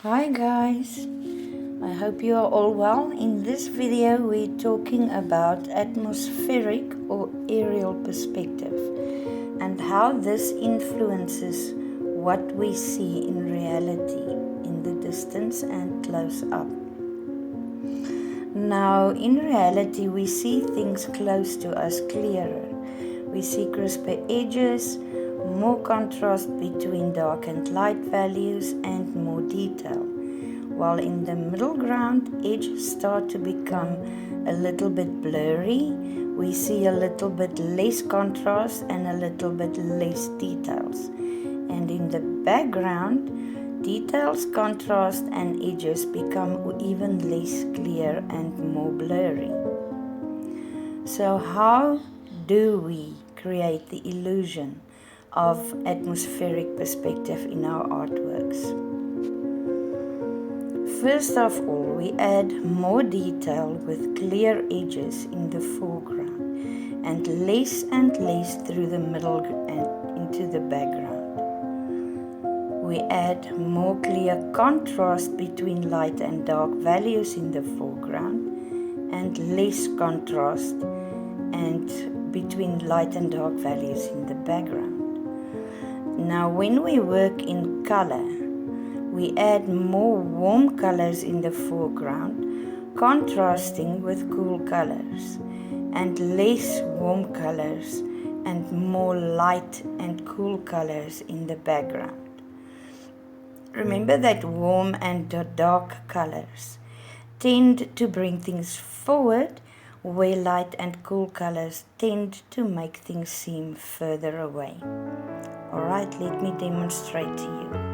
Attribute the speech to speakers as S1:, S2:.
S1: Hi guys, I hope you are all well. In this video we're talking about atmospheric or aerial perspective and how this influences what we see in reality in the distance and close up. Now in reality we see things close to us clearer. We see crisper edges, more contrast between dark and light values and more detail. While in the middle ground, edges start to become a little bit blurry. We see a little bit less contrast and a little bit less details. And in the background, details, contrast and edges become even less clear and more blurry. So how do we create the illusion of atmospheric perspective in our artworks? First of all, we add more detail with clear edges in the foreground and less through the middle and into the background. We add more clear contrast between light and dark values in the foreground and less contrast and between light and dark values in the background. Now when we work in color, we add more warm colors in the foreground, contrasting with cool colors, and less warm colors and more light and cool colors in the background. Remember that warm and dark colors tend to bring things forward, where light and cool colors tend to make things seem further away. Alright, let me demonstrate to you.